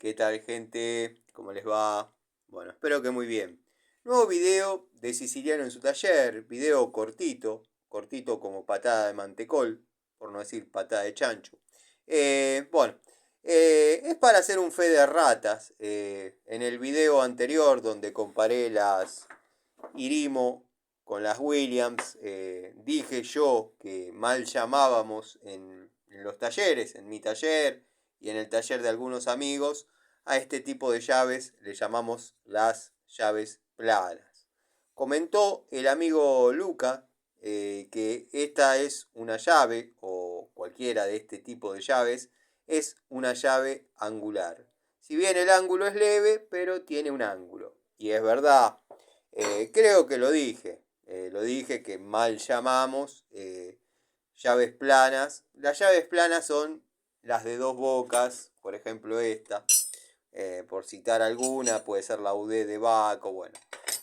¿Qué tal, gente? ¿Cómo les va? Bueno, espero que muy bien. Nuevo video de Siciliano en su taller, video cortito, cortito como patada de mantecol, por no decir patada de chancho. Bueno, es para hacer un fe de ratas. En el video anterior donde comparé las Irimo con las Williams, dije yo que mal llamábamos en los talleres, en mi taller y en el taller de algunos amigos, a este tipo de llaves le llamamos las llaves planas. Comentó el amigo Luca que esta es una llave, o cualquiera de este tipo de llaves, es una llave angular. Si bien el ángulo es leve, pero tiene un ángulo. Y es verdad, creo que lo dije que mal llamamos llaves planas. Las llaves planas son las de dos bocas, por ejemplo esta, por citar alguna, puede ser la UD de Baco, bueno.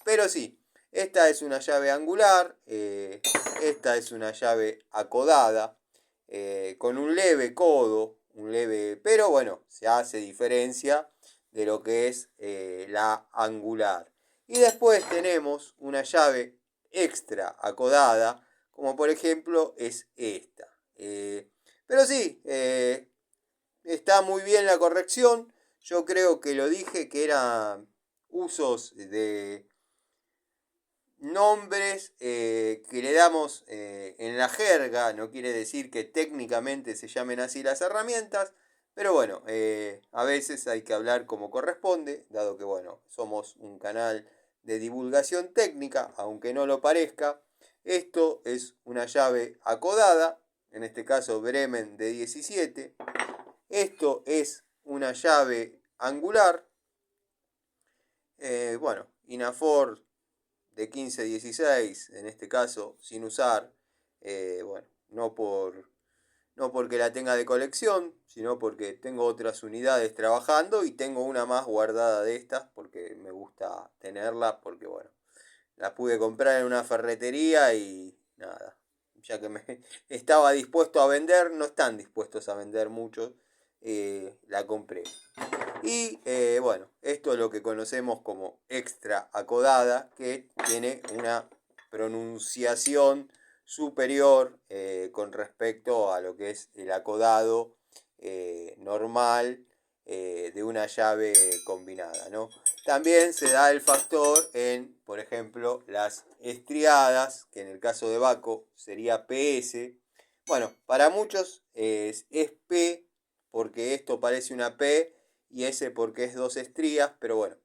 Pero sí, esta es una llave angular, esta es una llave acodada, con un leve codo, pero bueno, se hace diferencia de lo que es la angular. Y después tenemos una llave extra acodada, como por ejemplo es esta. Pero sí, está muy bien la corrección. Yo creo que lo dije que eran usos de nombres que le damos en la jerga. No quiere decir que técnicamente se llamen así las herramientas. Pero bueno, a veces hay que hablar como corresponde, dado que bueno, somos un canal de divulgación técnica, aunque no lo parezca. Esto es una llave acodada, en este caso Bremen de 17. Esto es una llave angular, bueno, Inafor de 15-16, en este caso sin usar, bueno, no porque la tenga de colección, sino porque tengo otras unidades trabajando y tengo una más guardada de estas porque me gusta tenerla, porque bueno, la pude comprar en una ferretería y nada, ya que me estaba dispuesto a vender, no están dispuestos a vender muchos, la compré. Y bueno, esto es lo que conocemos como extra acodada, que tiene una pronunciación superior con respecto a lo que es el acodado normal de una llave combinada, ¿no? También se da el factor en, por ejemplo, las estriadas, que en el caso de Baco sería PS. Bueno, para muchos es P porque esto parece una P y S porque es dos estrías, pero bueno,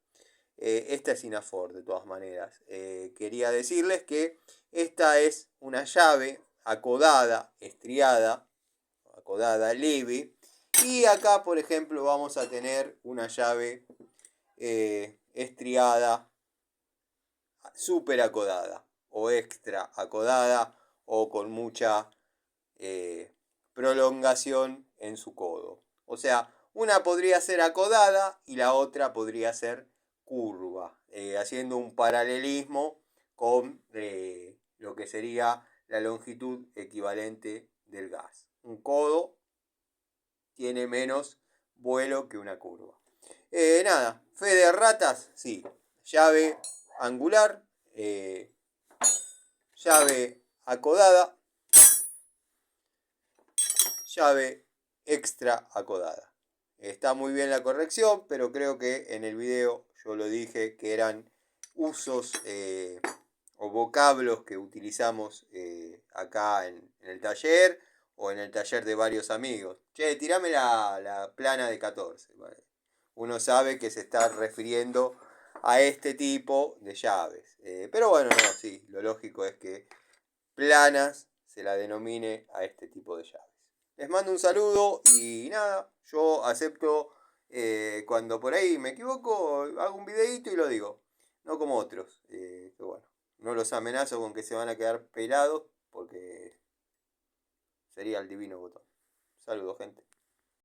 esta es Inafor de todas maneras. Quería decirles que esta es una llave acodada, estriada, acodada leve. Y acá, por ejemplo, vamos a tener una llave estriada super acodada o extra acodada o con mucha prolongación en su codo. O sea, una podría ser acodada y la otra podría ser curva, haciendo un paralelismo con lo que sería la longitud equivalente del gas. Un codo tiene menos vuelo que una curva. Nada, fe de ratas, sí. Llave angular, llave acodada, llave extra acodada. Está muy bien la corrección, pero creo que en el video yo lo dije que eran usos o vocablos que utilizamos acá en el taller o en el taller de varios amigos. Che, tirame la plana de 14. ¿Vale? Uno sabe que se está refiriendo a este tipo de llaves. Pero bueno, no, sí, lo lógico es que planas se la denomine a este tipo de llaves. Les mando un saludo y nada, yo acepto cuando por ahí me equivoco, hago un videito y lo digo. No como otros, que bueno, no los amenazo con que se van a quedar pelados porque sería el divino botón. Saludos, gente.